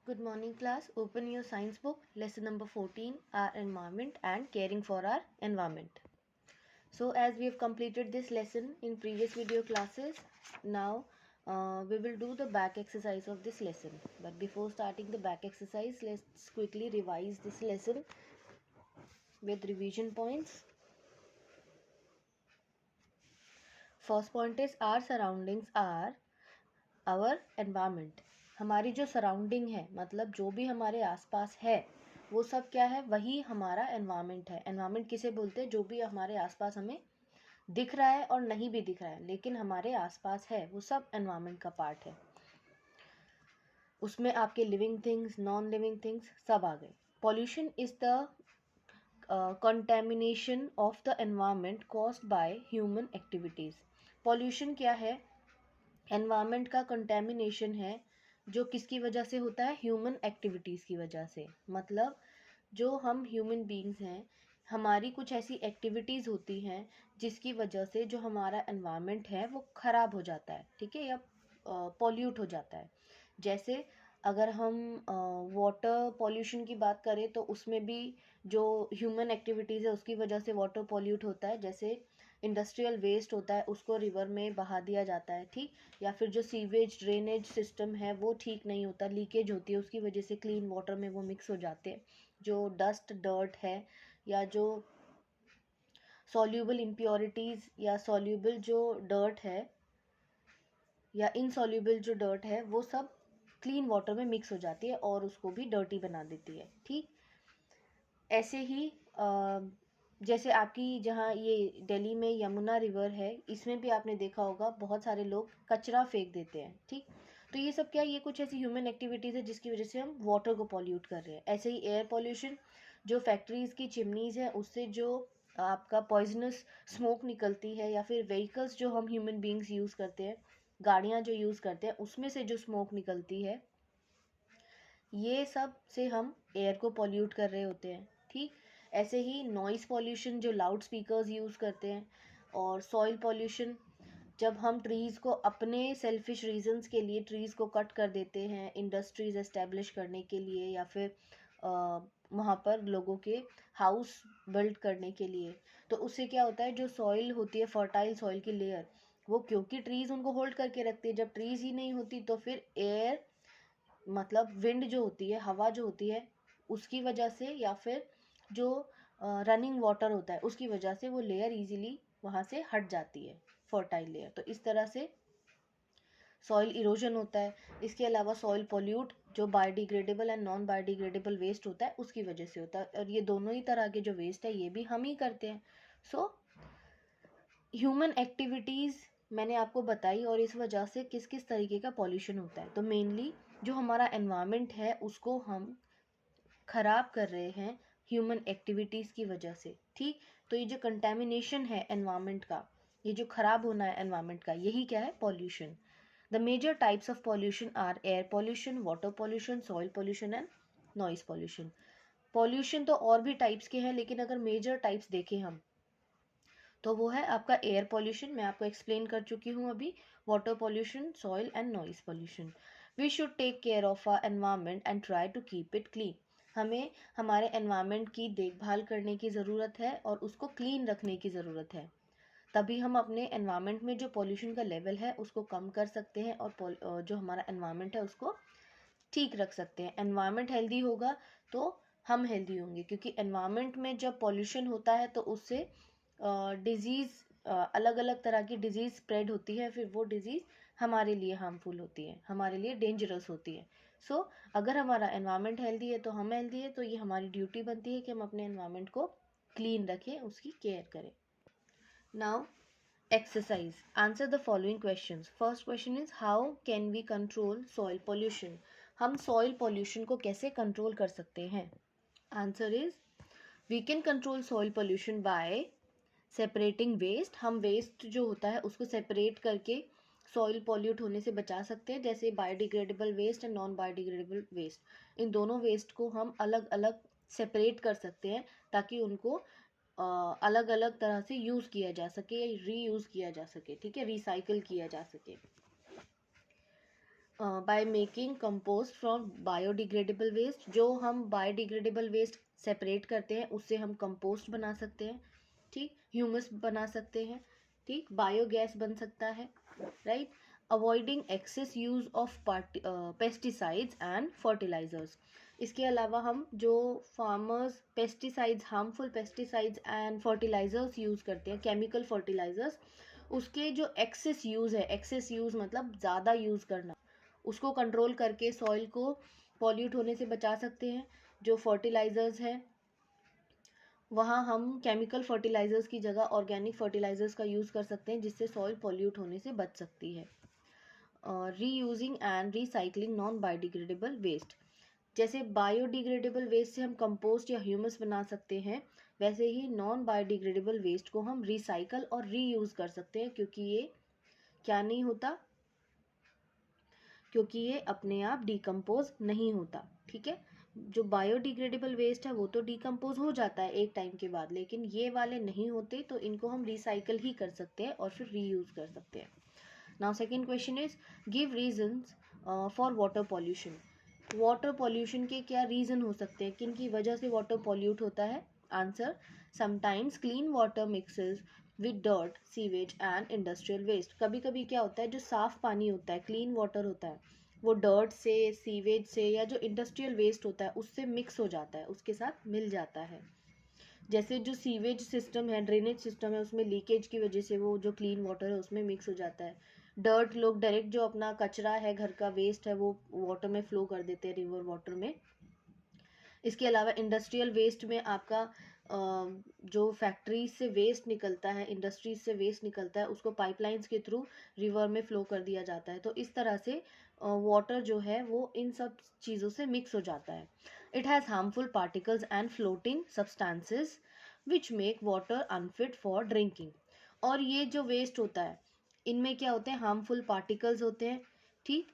Good morning class. Open your science book. Lesson number 14, our environment and caring for our environment. So as we have completed this lesson in previous video classes, now we will do the back exercise of this lesson. But before starting the back exercise, let's quickly revise this lesson with revision points. First point is our surroundings are our enवायरमेंट. हमारी जो surrounding है, मतलब जो भी हमारे आसपास है, वो सब क्या है? वही हमारा एनवायरनमेंट है. एनवायरनमेंट किसे बोलते हैं? जो भी हमारे आसपास हमें दिख रहा है और नहीं भी दिख रहा है, लेकिन हमारे आसपास है, वो सब एनवायरनमेंट का पार्ट है. उसमें आपके living things, non living things सब आ गए. Pollution is the contamination of the environment caused by human activities. Pollution क्या है? एनवायरनमेंट का कंटेमिनेशन है जो किसकी वजह से होता है? ह्यूमन एक्टिविटीज़ की वजह से. मतलब जो हम ह्यूमन बीइंग्स हैं, हमारी कुछ ऐसी एक्टिविटीज़ होती हैं जिसकी वजह से जो हमारा एनवायरनमेंट है वो ख़राब हो जाता है, ठीक है, या पॉल्यूट हो जाता है. जैसे अगर हम वाटर पॉल्यूशन की बात करें तो उसमें भी जो ह्यूमन एक्टिविटीज़ है उसकी वजह से वाटर पॉल्यूट होता है. जैसे इंडस्ट्रियल वेस्ट होता है, उसको रिवर में बहा दिया जाता है, ठीक. या फिर जो सीवेज ड्रेनेज सिस्टम है वो ठीक नहीं होता, लीकेज होती है, उसकी वजह से क्लीन वाटर में वो मिक्स हो जाते हैं. जो डस्ट डर्ट है या जो सॉल्यूबल इम्प्योरिटीज़ या सॉल्यूबल जो डर्ट है या इनसॉल्यूबल जो डर्ट है, वो सब क्लीन वाटर में मिक्स हो जाती है और उसको भी डर्टी बना देती है, ठीक. ऐसे ही जैसे आपकी जहाँ ये दिल्ली में यमुना रिवर है, इसमें भी आपने देखा होगा बहुत सारे लोग कचरा फेंक देते हैं, ठीक. तो ये सब क्या, ये कुछ ऐसी ह्यूमन एक्टिविटीज़ है जिसकी वजह से हम वाटर को पॉल्यूट कर रहे हैं. ऐसे ही एयर पॉल्यूशन, जो फैक्ट्रीज़ की चिमनीज़ हैं उससे जो आपका पॉइजनस स्मोक निकलती है, या फिर व्हीकल्स जो हम ह्यूमन बींग्स यूज़ करते हैं, गाड़ियाँ जो यूज़ करते हैं, उसमें से जो स्मोक निकलती है, ये सब से हम एयर को पॉल्यूट कर रहे होते हैं, ठीक. ऐसे ही नॉइज़ पॉल्यूशन, जो लाउड स्पीकर्स यूज़ करते हैं. और सॉइल पॉल्यूशन, जब हम ट्रीज़ को अपने सेल्फिश रीजंस के लिए ट्रीज़ को कट कर देते हैं इंडस्ट्रीज़ एस्टेब्लिश करने के लिए, या फिर वहाँ पर लोगों के हाउस बिल्ड करने के लिए, तो उससे क्या होता है, जो सॉइल होती है, फर्टाइल सॉइल की लेयर, वो क्योंकि ट्रीज़ उनको होल्ड करके रखती है, जब ट्रीज़ ही नहीं होती तो फिर एयर, मतलब विंड जो होती है, हवा जो होती है, उसकी वजह से, या फिर जो रनिंग वाटर होता है उसकी वजह से वो लेयर इजीली वहाँ से हट जाती है, फर्टाइल लेयर. तो इस तरह से सॉइल इरोजन होता है. इसके अलावा सॉइल पॉल्यूट, जो biodegradable and non biodegradable waste होता है उसकी वजह से होता है, और ये दोनों ही तरह के जो वेस्ट है ये भी हम ही करते हैं. सो ह्यूमन एक्टिविटीज़ मैंने आपको बताई, और इस वजह से किस किस तरीके का पॉल्यूशन होता है. तो मेनली जो हमारा एनवायरनमेंट है उसको हम ख़राब कर रहे हैं ह्यूमन एक्टिविटीज़ की वजह से, ठीक. तो ये जो कंटेमिनेशन है एनवायरनमेंट का, ये जो ख़राब होना है एनवायरनमेंट का, यही क्या है? Pollution. The major types of pollution are air pollution, water pollution, soil pollution and noise pollution. Pollution तो और भी टाइप्स के हैं, लेकिन अगर मेजर टाइप्स देखें हम, तो वो है आपका एयर पॉल्यूशन, मैं आपको एक्सप्लेन कर चुकी हूँ अभी. Water pollution, soil and noise pollution. We should take care of our environment and try to keep it clean. हमें हमारे एनवायरनमेंट की देखभाल करने की ज़रूरत है और उसको क्लीन रखने की ज़रूरत है. तभी हम अपने एनवायरनमेंट में जो पॉल्यूशन का लेवल है उसको कम कर सकते हैं, और जो हमारा एनवायरनमेंट है उसको ठीक रख सकते हैं. एनवायरनमेंट हेल्दी होगा तो हम हेल्दी होंगे, क्योंकि एनवायरनमेंट में जब पॉल्यूशन होता है तो उससे डिज़ीज़, अलग अलग तरह की डिज़ीज़ स्प्रेड होती है, फिर वो डिज़ीज़ हमारे लिए हार्मफुल होती है, हमारे लिए डेंजरस होती है. सो अगर हमारा एनवायरनमेंट हेल्दी है तो हम हेल्दी है, तो ये हमारी ड्यूटी बनती है कि हम अपने एनवायरनमेंट को क्लीन रखें, उसकी केयर करें. Now exercise. Answer the following questions. First question is how can we control soil pollution? हम soil pollution को कैसे control कर सकते हैं? Answer is we can control soil pollution by separating waste. हम waste जो होता है उसको separate करके soil pollute होने से बचा सकते हैं, जैसे biodegradable waste and non biodegradable waste. इन दोनों waste को हम अलग अलग separate कर सकते हैं ताकि उनको अलग अलग तरह से यूज़ किया जा सके या रीयूज़ किया जा सके, ठीक है, रिसाइकल किया जा सके. By making compost from biodegradable waste, जो हम बायोडिग्रेडेबल वेस्ट सेपरेट करते हैं उससे हम कंपोस्ट बना सकते हैं, ठीक, ह्यूमस बना सकते हैं, ठीक, बायोगैस बन सकता है, right. Avoiding excess use of pesticides and fertilisers, इसके अलावा हम जो farmers pesticides, harmful pesticides and fertilisers use करते हैं, केमिकल फर्टिलाइजर्स, उसके जो एक्सेस यूज़ है, एक्सेस यूज़ मतलब ज़्यादा यूज़ करना, उसको कंट्रोल करके सॉइल को पॉल्यूट होने से बचा सकते हैं। जो फर्टिलाइजर्स हैं वहाँ हम केमिकल फर्टिलाइजर्स की जगह ऑर्गेनिक फर्टिलाइजर्स का यूज़ कर सकते हैं, जिससे सॉइल पॉल्यूट होने से बच सकती है। Reusing and recycling non biodegradable waste, जैसे बायोडिग्रेडेबल वेस्ट से हम कंपोस्ट या ह्यूमस बना सकते हैं, वैसे ही नॉन बायोडिग्रेडेबल वेस्ट को हम रिसाइकल और रीयूज कर सकते हैं, क्योंकि ये क्या नहीं होता, क्योंकि ये अपने आप डिकम्पोज नहीं होता, ठीक है। जो बायोडिग्रेडेबल वेस्ट है वो तो डिकम्पोज हो जाता है एक टाइम के बाद, लेकिन ये वाले नहीं होते, तो इनको हम रिसाइकल ही कर सकते हैं और फिर रीयूज कर सकते हैं। Now second question is give reasons for water pollution. Water pollution के क्या रीजन हो सकते हैं, किन की वजह से वाटर पॉल्यूट होता है? Answer, sometimes clean water mixes with dirt, sewage and industrial waste. कभी कभी क्या होता है, जो साफ पानी होता है, क्लीन वाटर होता है, वो डर्ट से, सीवेज से या जो इंडस्ट्रियल वेस्ट होता है उससे मिक्स हो जाता है, उसके साथ मिल जाता है। जैसे जो सीवेज सिस्टम है, ड्रेनेज सिस्टम है, उसमें लीकेज की वजह से वो जो क्लीन वाटर है उसमें मिक्स हो जाता है। डर्ट लोग डायरेक्ट जो अपना कचरा है, घर का वेस्ट है, वो वाटर में फ्लो कर देते हैं, रिवर वाटर में। इसके अलावा इंडस्ट्रियल वेस्ट में आपका जो फैक्ट्रीज से वेस्ट निकलता है, इंडस्ट्रीज से वेस्ट निकलता है, उसको पाइपलाइंस के थ्रू रिवर में फ्लो कर दिया जाता है। तो इस तरह से वाटर जो है वो इन सब चीज़ों से मिक्स हो जाता है। It has harmful particles and floating substances which make water unfit for drinking. और ये जो वेस्ट होता है, इनमें क्या होते हैं, हार्मफुल पार्टिकल्स होते हैं, ठीक,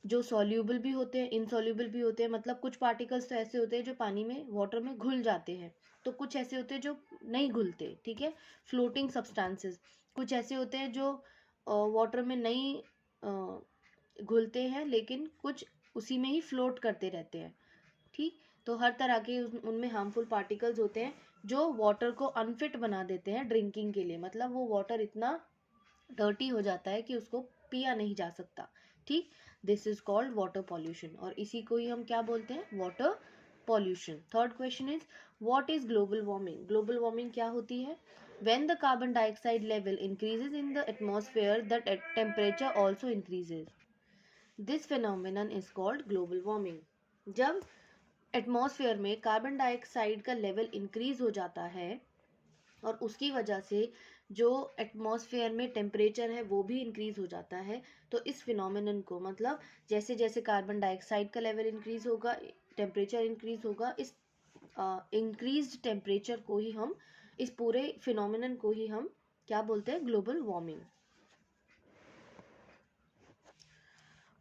जो सॉल्यूबल भी होते हैं, इनसॉल्यूबल भी होते हैं। मतलब कुछ पार्टिकल्स तो ऐसे होते हैं जो पानी में, वाटर में घुल जाते हैं, तो कुछ ऐसे होते हैं जो नहीं घुलते, ठीक है, फ्लोटिंग सब्सटेंसेस। कुछ ऐसे होते हैं जो वाटर में नहीं घुलते हैं, लेकिन कुछ उसी में ही फ्लोट करते रहते हैं, ठीक। तो हर तरह के उनमें हार्मफुल पार्टिकल्स होते हैं जो वाटर को अनफिट बना देते हैं ड्रिंकिंग के लिए। मतलब वो वाटर इतना डर्टी हो जाता है कि उसको पिया नहीं जा सकता, ठीक। This is called water pollution, और इसी को ही हम क्या बोलते हैं, water pollution. Third question is what is global warming. Global warming क्या होती है? When the carbon dioxide level increases in the atmosphere, the temperature also increases. This phenomenon is called global warming. जब एटमॉस्फेयर में carbon dioxide का level increase हो जाता है और उसकी वजह से जो एटमॉस्फेयर में टेम्परेचर है वो भी इंक्रीज हो जाता है, तो इस फिनोमिनन को, मतलब जैसे जैसे कार्बन डाइऑक्साइड का लेवल इंक्रीज होगा, टेम्परेचर इंक्रीज होगा, इस इंक्रीज्ड टेम्परेचर को ही हम, इस पूरे फिनोमिनन को ही हम क्या बोलते हैं, global warming.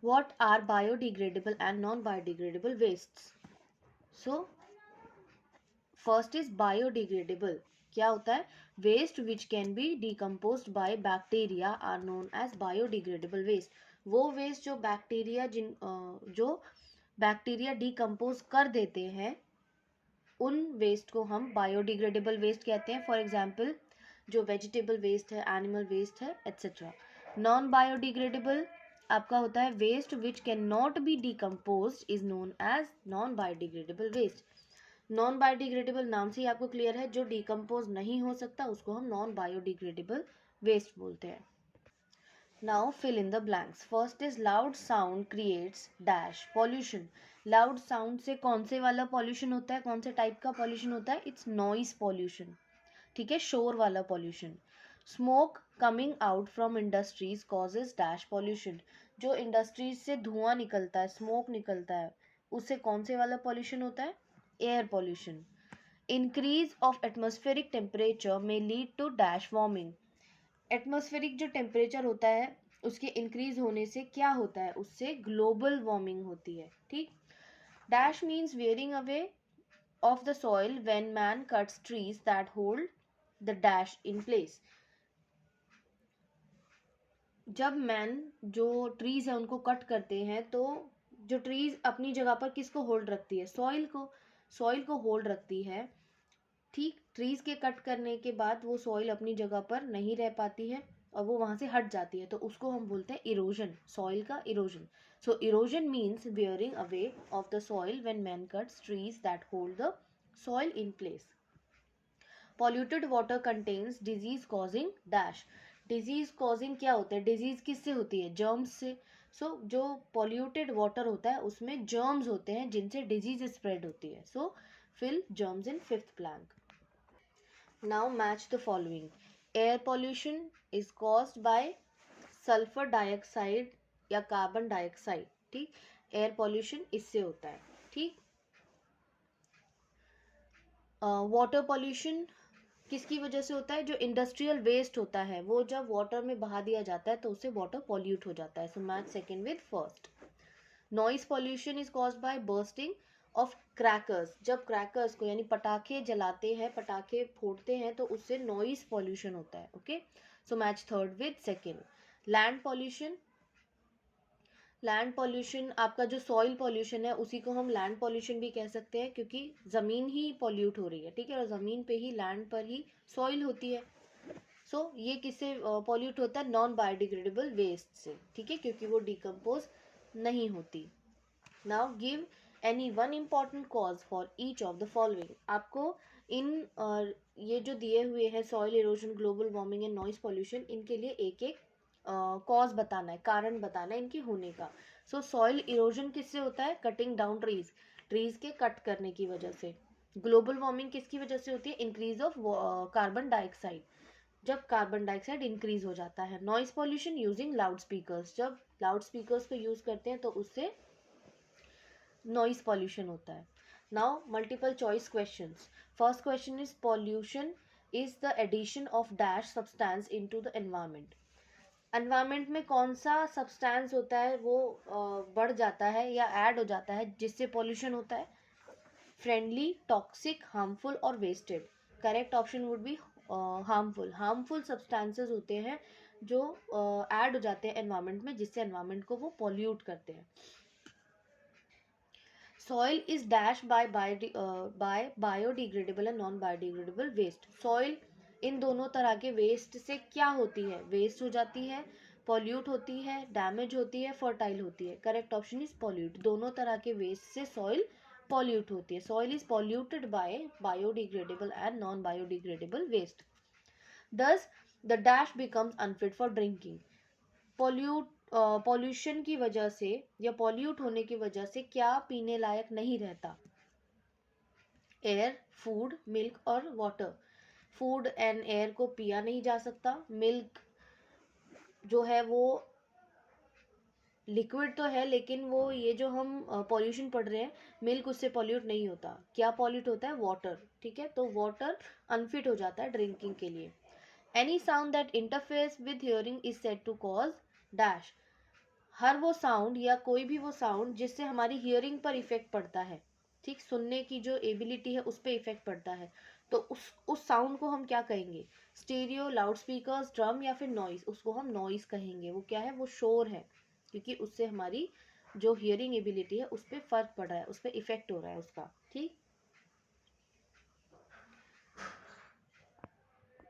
What are biodegradable and non-biodegradable wastes? So, first is biodegradable. क्या होता है? Waste which can be decomposed by bacteria are known as biodegradable waste. वो waste जो बैक्टीरिया जो बैक्टीरिया डिकम्पोज कर देते हैं, उन वेस्ट को हम बायोडिग्रेडेबल वेस्ट कहते हैं। फॉर एग्जाम्पल जो वेजिटेबल वेस्ट है, एनिमल वेस्ट है, एट्सेट्रा। नॉन बायोडिग्रेडेबल आपका होता है waste which can not be decompose is known as non biodegradable waste. Non biodegradable नाम से ही आपको क्लियर है, जो डिकम्पोज नहीं हो सकता उसको हम नॉन बायोडिग्रेडेबल वेस्ट बोलते हैं। Now fill in the blanks. First is loud sound creates dash pollution. Loud sound से कौन से वाला pollution होता है, कौन से टाइप का pollution होता है? It's noise pollution. ठीक है, शोर वाला pollution. Smoke coming out from industries causes dash pollution. जो industries से धुआं निकलता है, smoke निकलता है, उससे कौन से वाला pollution होता है? Air pollution. Increase of atmospheric temperature may lead to dash warming. Atmospheric जो टेम्परेचर होता है उसके इंक्रीज होने से क्या होता है, उससे ग्लोबल वार्मिंग होती है, ठीक। Dash means wearing away of the soil when man cuts trees that hold the dash in place. जब मैन जो ट्रीज है उनको कट करते हैं तो जो ट्रीज अपनी जगह पर किसको होल्ड रखती है, सॉइल को होल्ड रखती है। ठीक, ट्रीज के कट करने के बाद वो सॉइल अपनी जगह पर नहीं रह पाती है और वो वहां से हट जाती है, तो उसको हम बोलते हैं इरोजन, सॉइल का erosion. So erosion means wearing away of the soil when man cuts trees that hold the soil in place. Polluted water contains disease causing dash. Disease causing क्या होता है, डिजीज किससे होती है, जर्म्स से। सो जो polluted water होता है उसमें जर्म्स होते हैं जिनसे डिजीज स्प्रेड होती है। So fill germs in fifth blank. Now match the following. Air pollution is caused by sulphur dioxide या कार्बन डाइऑक्साइड। ठीक, एयर पॉल्यूशन इससे होता है। ठीक, वाटर पॉल्यूशन किसकी वजह से होता है, जो इंडस्ट्रियल वेस्ट होता है वो जब वाटर में बहा दिया जाता है तो उससे वाटर पॉल्यूट हो जाता है। So match second with first. Noise pollution is caused bye bursting of crackers. जब क्रैकर्स को यानी पटाखे जलाते हैं, पटाखे फोड़ते हैं तो उससे नॉइज पॉल्यूशन होता है। Okay, so match third with second. Land pollution, land pollution आपका जो सॉइल पॉल्यूशन है उसी को हम लैंड पॉल्यूशन भी कह सकते हैं, क्योंकि ज़मीन ही पॉल्यूट हो रही है। ठीक है, और ज़मीन पे ही, लैंड पर ही सॉइल होती है। सो ये किससे पॉल्यूट होता है, नॉन बायोडिग्रेडेबल वेस्ट से। ठीक है, क्योंकि वो डिकम्पोज नहीं होती। Now give any one important cause for each of the following. आपको इन ये जो दिए हुए हैं, soil erosion, global warming and noise pollution, इनके लिए एक एक कॉज बताना है, कारण बताना है इनके होने का। सो सॉइल इरोजन किससे होता है, कटिंग डाउन ट्रीज, ट्रीज के कट करने की वजह से। ग्लोबल वार्मिंग किसकी वजह से होती है, इंक्रीज ऑफ कार्बन डाइऑक्साइड, जब कार्बन डाइऑक्साइड इंक्रीज हो जाता है। Noise pollution using loud speakers, जब लाउड स्पीकर्स को यूज करते हैं तो उससे नॉइज पॉल्यूशन होता है। Now multiple choice questions. First question is pollution is the addition of dash substance into the environment. Environment में कौन सा सब्सटेंस होता है वो बढ़ जाता है या ऐड हो जाता है जिससे पॉल्यूशन होता है, फ्रेंडली, टॉक्सिक, हार्मफुल और wasted. Correct option would be harmful. Harmful substances होते हैं जो ऐड हो जाते हैं एनवायरनमेंट में, जिससे एनवायरनमेंट को वो पॉल्यूट करते हैं। Soil is dash by biodegradable and non biodegradable waste. Soil इन दोनों तरह के वेस्ट से क्या होती है, वेस्ट हो जाती है, पॉल्यूट होती है, डैमेज होती है, फर्टाइल होती है। Correct option is pollute. दोनों तरह के वेस्ट से सॉइल पॉल्यूट होती है। Soil is polluted by biodegradable and non biodegradable waste. Thus the dash becomes unfit for drinking. Pollution की वजह से या पॉल्यूट होने की वजह से क्या पीने लायक नहीं रहता, एयर, फूड, मिल्क और वाटर। फूड एंड एयर को पिया नहीं जा सकता। मिल्क जो है वो लिक्विड तो है, लेकिन वो ये जो हम पॉल्यूशन पढ़ रहे हैं, मिल्क उससे पॉल्यूट नहीं होता। क्या पॉल्यूट होता है, वाटर। ठीक है, तो वाटर अनफिट हो जाता है ड्रिंकिंग के लिए। Any sound that interferes with hearing is said to cause dash. हर वो साउंड या कोई भी वो साउंड जिससे हमारी हियरिंग पर इफेक्ट पड़ता है, ठीक, सुनने की जो एबिलिटी है उस पर इफेक्ट पड़ता है, तो उस साउंड को हम क्या कहेंगे, स्टीरियो, लाउड स्पीकर्स, ड्रम या फिर नॉइस, उसको हम नॉइस कहेंगे। वो क्या है, वो शोर है, क्योंकि उससे हमारी जो हियरिंग एबिलिटी है उस पर फर्क पड़ रहा है, उस पर इफेक्ट हो रहा है उसका। ठीक,